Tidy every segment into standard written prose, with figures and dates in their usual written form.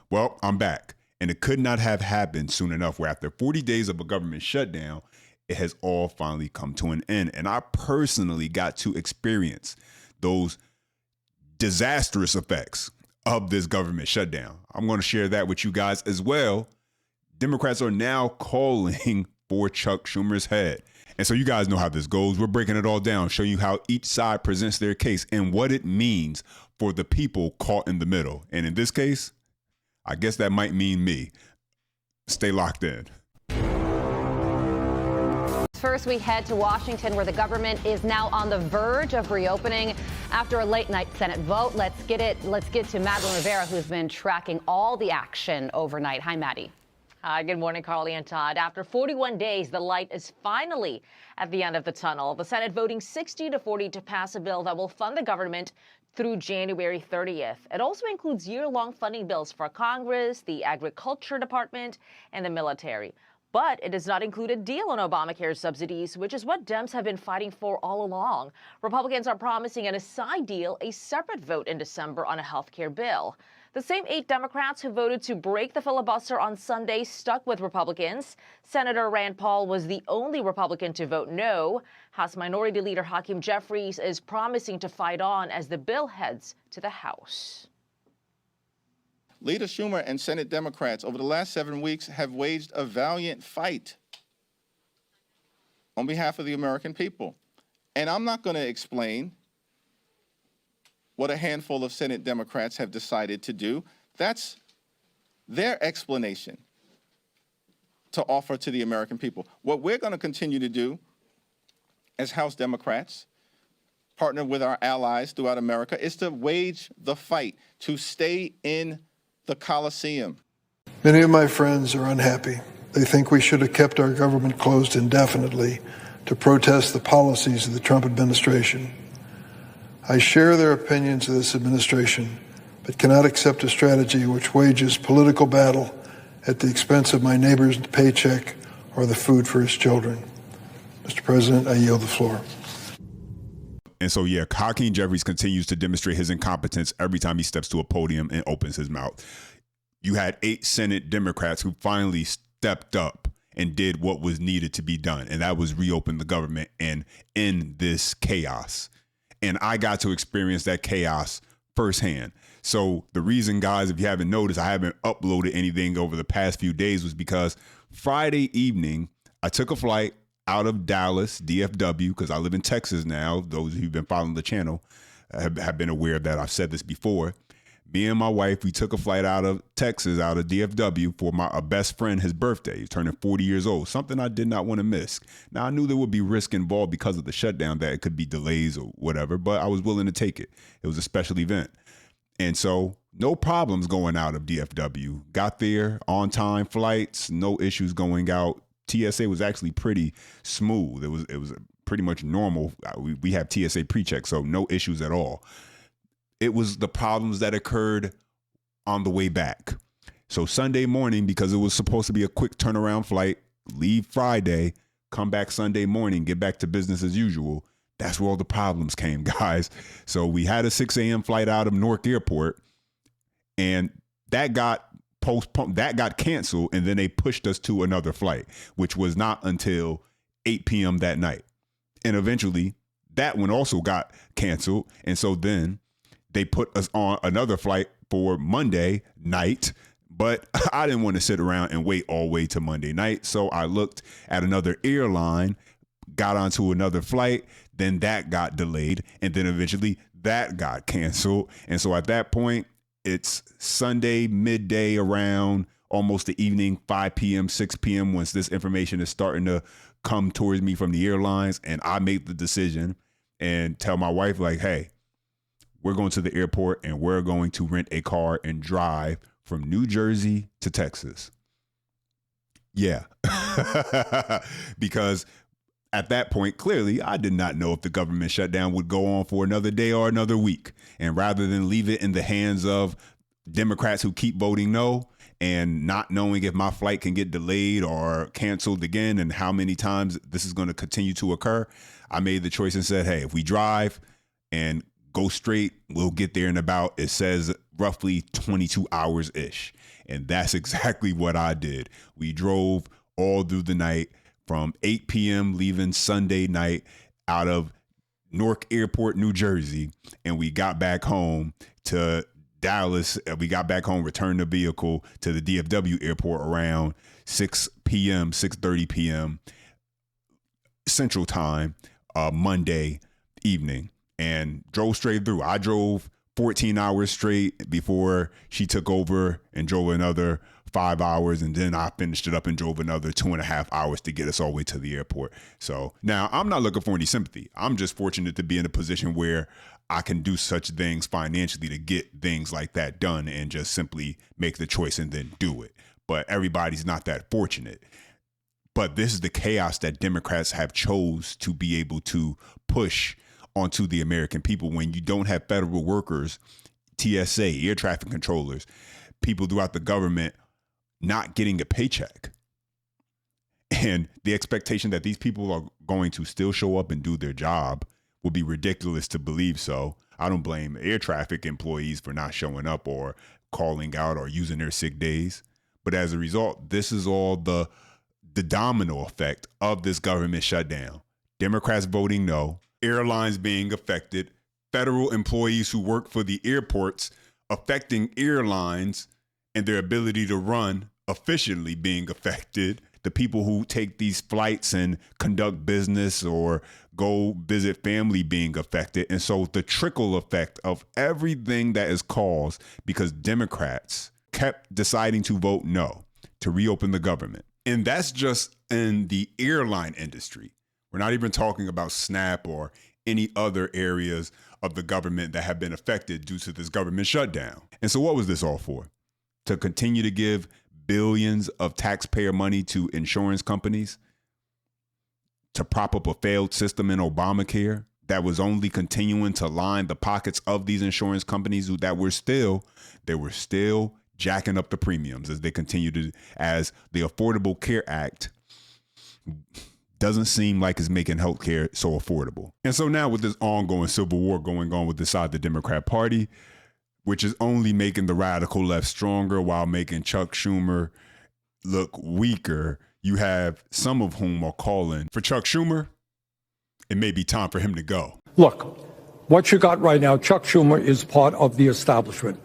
Well, I'm back. And it could not have happened soon enough where after 40 days of a government shutdown, it has all finally come to an end. And I personally got to experience those disastrous effects of this government shutdown. I'm going to share that with you guys as well. Democrats are now calling for Chuck Schumer's head. And so you guys know how this goes. We're breaking it all down, showing you how each side presents their case and what it means for the people caught in the middle. And in this case, I guess that might mean me. Stay locked in. First, we head to Washington, where the government is now on the verge of reopening after a late night Senate vote. Let's get to Madeline Rivera, who's been tracking all the action overnight. Hi, Maddie. Hi, good morning, Carly and Todd. After 41 days, the light is finally at the end of the tunnel. The Senate voting 60-40 to pass a bill that will fund the government through January 30th. It also includes year-long funding bills for Congress, the Agriculture Department, and the military. But it does not include a deal on Obamacare subsidies, which is what Dems have been fighting for all along. Republicans are promising an side deal, a separate vote in December on a health care bill. The same 8 Democrats who voted to break the filibuster on Sunday stuck with Republicans. Senator Rand Paul was the only Republican to vote no. House Minority Leader Hakeem Jeffries is promising to fight on as the bill heads to the House. Leader Schumer and Senate Democrats over the last 7 weeks have waged a valiant fight on behalf of the American people. And I'm not going to explain what a handful of Senate Democrats have decided to do. That's their explanation to offer to the American people. What we're going to continue to do as House Democrats, partner with our allies throughout America, is to wage the fight to stay in the Coliseum. Many of my friends are unhappy. They think we should have kept our government closed indefinitely to protest the policies of the Trump administration. I share their opinions of this administration, but cannot accept a strategy which wages political battle at the expense of my neighbor's paycheck or the food for his children. Mr. President, I yield the floor. And so, yeah, Hakeem Jeffries continues to demonstrate his incompetence every time he steps to a podium and opens his mouth. You had 8 Senate Democrats who finally stepped up and did what was needed to be done, and that was reopen the government and end this chaos. And I got to experience that chaos firsthand. So the reason, guys, if you haven't noticed, I haven't uploaded anything over the past few days was because Friday evening, I took a flight out of Dallas, DFW, because I live in Texas now. Those who've been following the channel have been aware that I've said this before. Me and my wife, we took a flight out of Texas, out of DFW for my best friend, his birthday. He's turning 40 years old, something I did not want to miss. Now, I knew there would be risk involved because of the shutdown, that it could be delays or whatever, but I was willing to take it. It was a special event. And so no problems going out of DFW. Got there on time flights, no issues going out. TSA was actually pretty smooth. It was pretty much normal. We have TSA pre-check, so no issues at all. It was the problems that occurred on the way back. So Sunday morning, because it was supposed to be a quick turnaround flight, leave Friday, come back Sunday morning, get back to business as usual. That's where all the problems came, guys. So we had a 6 a.m. flight out of Newark Airport, and that got postponed, that got canceled, and then they pushed us to another flight, which was not until 8 p.m. that night. And eventually that one also got canceled. And so then they put us on another flight for Monday night, but I didn't want to sit around and wait all the way to Monday night. So I looked at another airline, got onto another flight, then that got delayed, and then eventually that got canceled. And so at that point, it's Sunday midday around almost the evening, 5 p.m., 6 p.m., once this information is starting to come towards me from the airlines. And I make the decision and tell my wife, like, hey, we're going to the airport and we're going to rent a car and drive from New Jersey to Texas. Yeah, because at that point, clearly, I did not know if the government shutdown would go on for another day or another week. And rather than leave it in the hands of Democrats who keep voting no and not knowing if my flight can get delayed or canceled again and how many times this is going to continue to occur, I made the choice and said, hey, if we drive and go straight. We'll get there in about, it says, roughly 22 hours-ish. And that's exactly what I did. We drove all through the night from 8 p.m. leaving Sunday night out of Newark Airport, New Jersey. And we got back home to Dallas. We got back home, returned the vehicle to the DFW airport around 6 p.m., 6:30 p.m. Central Time, Monday evening, and drove straight through. I drove 14 hours straight before she took over and drove another 5 hours. And then I finished it up and drove another 2.5 hours to get us all the way to the airport. So now I'm not looking for any sympathy. I'm just fortunate to be in a position where I can do such things financially to get things like that done and just simply make the choice and then do it. But everybody's not that fortunate. But this is the chaos that Democrats have chose to be able to push onto the American people when you don't have federal workers, TSA, air traffic controllers, people throughout the government not getting a paycheck. And the expectation that these people are going to still show up and do their job would be ridiculous to believe so. I don't blame air traffic employees for not showing up or calling out or using their sick days. But as a result, this is all the domino effect of this government shutdown. Democrats voting no, airlines being affected, federal employees who work for the airports affecting airlines and their ability to run efficiently being affected, the people who take these flights and conduct business or go visit family being affected. And so the trickle effect of everything that is caused because Democrats kept deciding to vote no to reopen the government. And that's just in the airline industry. We're not even talking about SNAP or any other areas of the government that have been affected due to this government shutdown. And so what was this all for? To continue to give billions of taxpayer money to insurance companies to prop up a failed system in Obamacare that was only continuing to line the pockets of these insurance companies that were still jacking up the premiums as they continue to, as the Affordable Care Act doesn't seem like it's making healthcare so affordable. And so now with this ongoing civil war going on with the side of the Democrat Party, which is only making the radical left stronger while making Chuck Schumer look weaker, you have some of whom are calling for Chuck Schumer. It may be time for him to go. Look, what you got right now, Chuck Schumer is part of the establishment.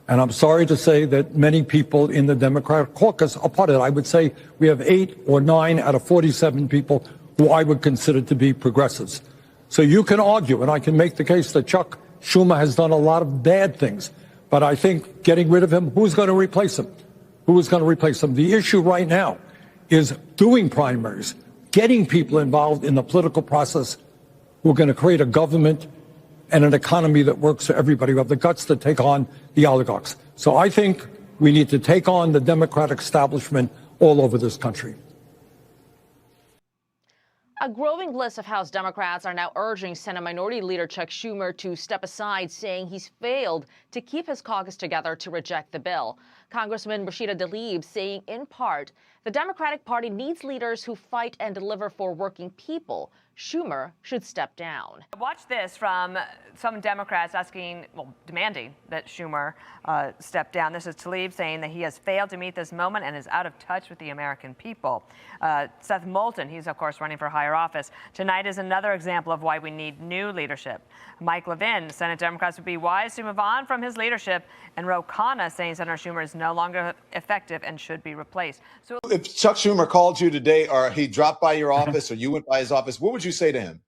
And I'm sorry to say that many people in the Democratic caucus are part of it. I would say we have 8 or 9 out of 47 people who I would consider to be progressives. So you can argue, and I can make the case that Chuck Schumer has done a lot of bad things. But I think getting rid of him, who's going to replace him? Who is going to replace him? The issue right now is doing primaries, getting people involved in the political process who are going to create a government and an economy that works for everybody, who have the guts to take on the oligarchs. So I think we need to take on the Democratic establishment all over this country. A growing list of House Democrats are now urging Senate Minority Leader Chuck Schumer to step aside, saying he's failed to keep his caucus together to reject the bill. Congressman Rashida Tlaib saying, in part, the Democratic Party needs leaders who fight and deliver for working people. Schumer should step down. Watch this from some Democrats demanding that Schumer step down. This is Tlaib saying that he has failed to meet this moment and is out of touch with the American people. Seth Moulton, he's of course running for higher office. Tonight is another example of why we need new leadership. Mike Levin, Senate Democrats would be wise to move on from his leadership, and Ro Khanna saying Senator Schumer is no longer effective and should be replaced. So if Chuck Schumer called you today or he dropped by your office or you went by his office, what would you say to him?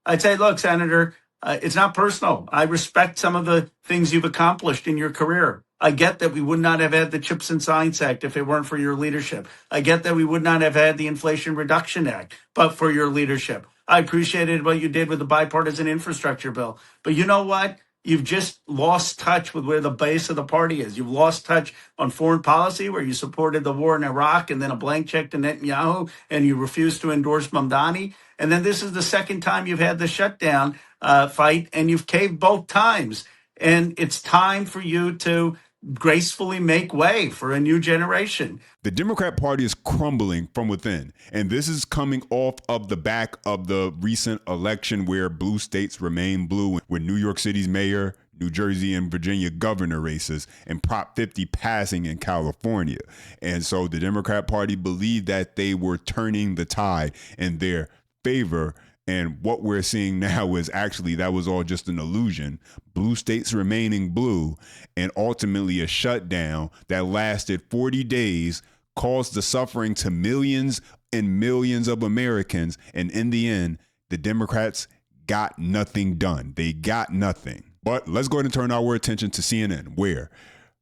I'd say, look, Senator, it's not personal. I respect some of the things you've accomplished in your career. I get that we would not have had the Chips and Science Act if it weren't for your leadership. I get that we would not have had the Inflation Reduction Act, but for your leadership. I appreciated what you did with the bipartisan infrastructure bill. But you know what? You've just lost touch with where the base of the party is. You've lost touch on foreign policy, where you supported the war in Iraq and then a blank check to Netanyahu, and you refused to endorse Mamdani. And then this is the second time you've had the shutdown fight, and you've caved both times. And it's time for you to gracefully make way for a new generation. The Democrat Party is crumbling from within, and this is coming off of the back of the recent election where blue states remain blue, with New York City's mayor, New Jersey and Virginia governor races, and Prop 50 passing in California. And so the Democrat Party believed that they were turning the tide in their favor. And what we're seeing now is actually that was all just an illusion. Blue states remaining blue, and ultimately a shutdown that lasted 40 days caused the suffering to millions and millions of Americans. And in the end, the Democrats got nothing done. They got nothing. But let's go ahead and turn our attention to CNN, where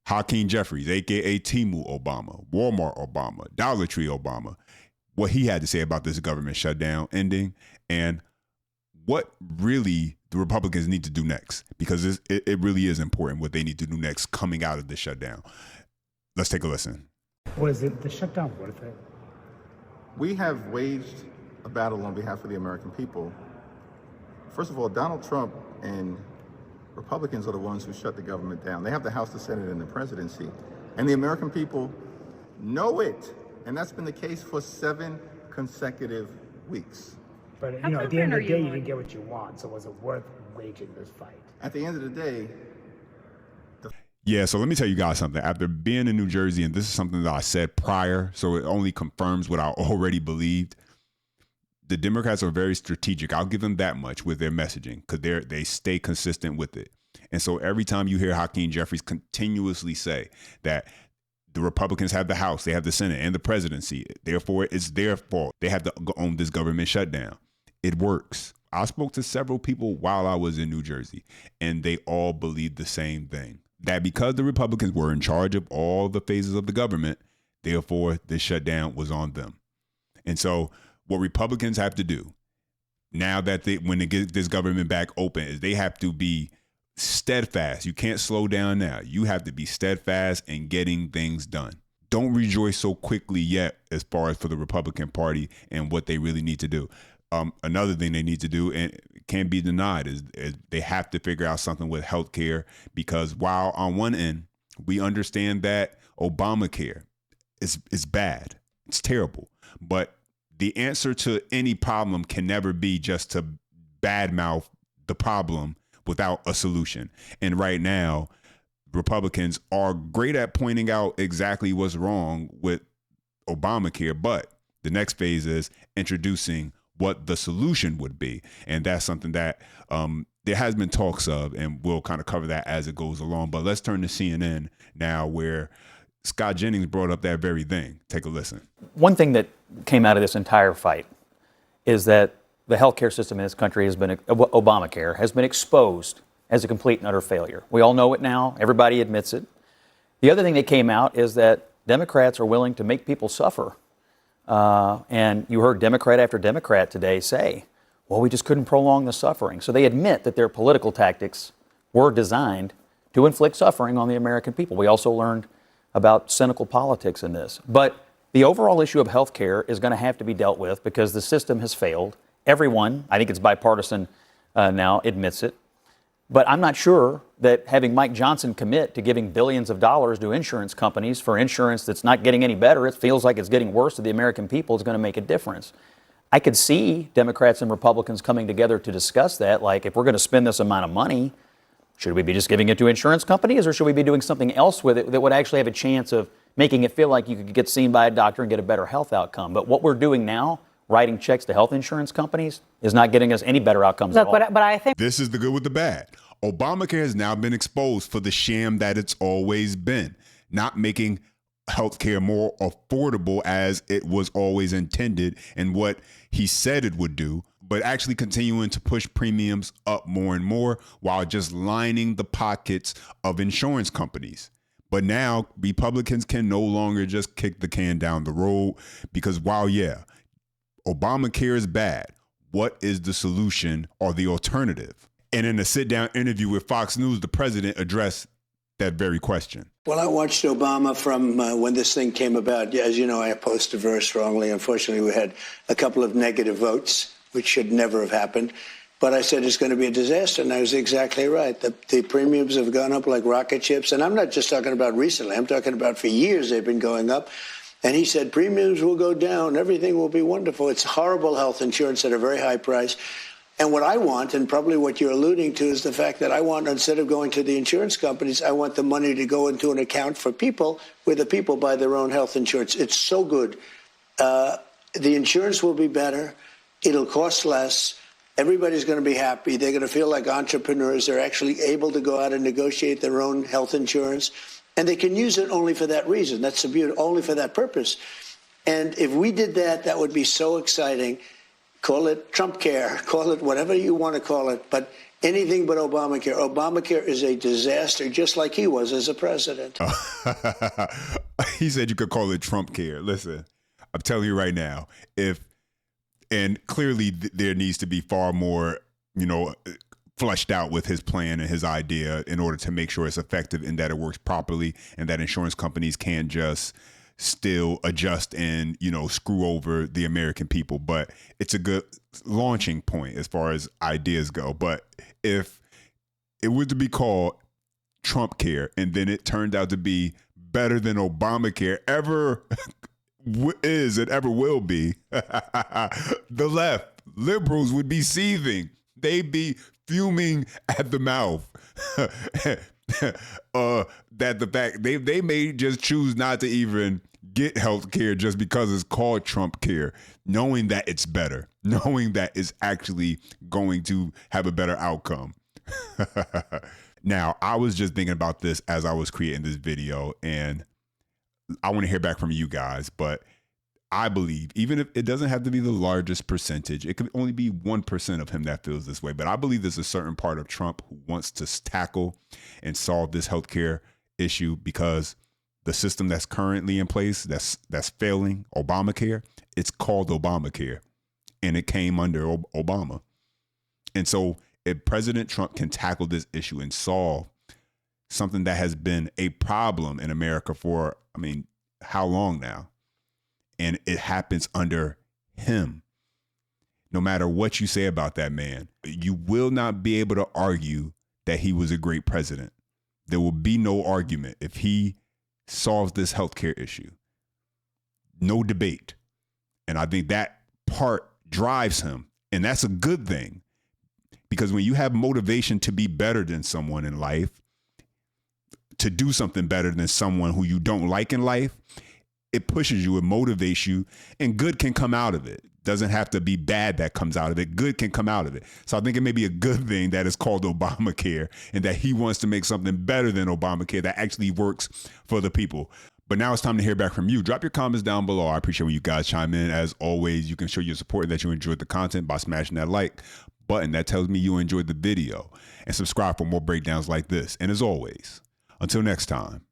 Hakeem Jeffries, a.k.a. Timu Obama, Walmart Obama, Dollar Tree Obama, what he had to say about this government shutdown ending and what really the Republicans need to do next, because it really is important what they need to do next coming out of this shutdown. Let's take a listen. Was it the shutdown worth it? We have waged a battle on behalf of the American people. First of all, Donald Trump and Republicans are the ones who shut the government down. They have the House, the Senate, and the presidency. And the American people know it. And that's been the case for 7 consecutive weeks. But at the end of the day, you didn't get what you want. So was it worth waging this fight? At the end of the day, yeah, so let me tell you guys something. After being in New Jersey, and this is something that I said prior, so it only confirms what I already believed, the Democrats are very strategic. I'll give them that much with their messaging, because they stay consistent with it. And so every time you hear Hakeem Jeffries continuously say that the Republicans have the House, they have the Senate and the presidency, therefore it's their fault, they have to own this government shutdown, it works. I spoke to several people while I was in New Jersey, and they all believed the same thing, that because the Republicans were in charge of all the phases of the government, therefore the shutdown was on them. And so what Republicans have to do now that when they get this government back open is they have to be steadfast. You can't slow down now. You have to be steadfast in getting things done. Don't rejoice so quickly yet as far as for the Republican Party and what they really need to do. Another thing they need to do, and it can't be denied, is they have to figure out something with healthcare, because while on one end, we understand that Obamacare is bad. It's terrible. But the answer to any problem can never be just to badmouth the problem without a solution. And right now, Republicans are great at pointing out exactly what's wrong with Obamacare, but the next phase is introducing what the solution would be. And that's something that there has been talks of, and we'll kind of cover that as it goes along. But let's turn to CNN now, where Scott Jennings brought up that very thing. Take a listen. One thing that came out of this entire fight is that the healthcare system in this country has been, Obamacare, has been exposed as a complete and utter failure. We all know it now. Everybody admits it. The other thing that came out is that Democrats are willing to make people suffer. And you heard Democrat after Democrat today say, well, we just couldn't prolong the suffering. So they admit that their political tactics were designed to inflict suffering on the American people. We also learned about cynical politics in this. But the overall issue of health care is going to have to be dealt with because the system has failed. Everyone, I think it's bipartisan now, admits it. But I'm not sure that having Mike Johnson commit to giving billions of dollars to insurance companies for insurance that's not getting any better, it feels like it's getting worse to the American people, is going to make a difference. I could see Democrats and Republicans coming together to discuss that, like if we're going to spend this amount of money, should we be just giving it to insurance companies, or should we be doing something else with it that would actually have a chance of making it feel like you could get seen by a doctor and get a better health outcome? But what we're doing now, writing checks to health insurance companies, is not getting us any better outcomes at all. But I think this is the good with the bad. Obamacare has now been exposed for the sham that it's always been, not making healthcare more affordable as it was always intended and what he said it would do, but actually continuing to push premiums up more and more while just lining the pockets of insurance companies. But now Republicans can no longer just kick the can down the road, because while, yeah, Obamacare is bad, what is the solution or the alternative? And in a sit-down interview with Fox News, the president addressed that very question. Well, I watched Obama from when this thing came about. As you know, I opposed it very strongly. Unfortunately, we had a couple of negative votes, which should never have happened. But I said it's going to be a disaster, and I was exactly right. The premiums have gone up like rocket ships, and I'm not just talking about recently. I'm talking about for years they've been going up. And he said premiums will go down, everything will be wonderful. It's horrible health insurance at a very high price. And what I want, and probably what you're alluding to, is the fact that I want, instead of going to the insurance companies, I want the money to go into an account for people where the people buy their own health insurance. It's so good. The insurance will be better. It'll cost less. Everybody's going to be happy. They're going to feel like entrepreneurs. They're actually able to go out and negotiate their own health insurance. And they can use it only for that reason. That's the beauty, only for that purpose. And if we did that, that would be so exciting. Call it Trump care, call it whatever you want to call it, but anything but Obamacare. Obamacare is a disaster, just like he was as a president. He said you could call it Trump care. Listen, I'm telling you right now, and clearly there needs to be far more, fleshed out with his plan and his idea in order to make sure it's effective and that it works properly and that insurance companies can't just still adjust and, screw over the American people. But it's a good launching point as far as ideas go. But if it were to be called Trump care and then it turned out to be better than Obamacare ever is and ever will be, the left, liberals would be seething. They'd be fuming at the mouth. That the fact they may just choose not to even get health care just because it's called Trump care, knowing that it's better, knowing that it's actually going to have a better outcome. Now, I was just thinking about this as I was creating this video, and I want to hear back from you guys, but I believe, even if it doesn't have to be the largest percentage, it could only be 1% of him that feels this way. But I believe there's a certain part of Trump who wants to tackle and solve this healthcare issue because the system that's currently in place, that's failing, Obamacare, it's called Obamacare, and it came under Obama. And so if President Trump can tackle this issue and solve something that has been a problem in America for, how long now? And it happens under him. No matter what you say about that man, you will not be able to argue that he was a great president. There will be no argument if he solves this healthcare issue. No debate. And I think that part drives him. And that's a good thing. Because when you have motivation to be better than someone in life, to do something better than someone who you don't like in life, it pushes you, it motivates you, and good can come out of it. Doesn't have to be bad that comes out of it. Good can come out of it. So I think it may be a good thing that it's called Obamacare and that he wants to make something better than Obamacare that actually works for the people. But now it's time to hear back from you. Drop your comments down below. I appreciate when you guys chime in. As always, you can show your support and that you enjoyed the content by smashing that like button. That tells me you enjoyed the video. And subscribe for more breakdowns like this. And as always, until next time.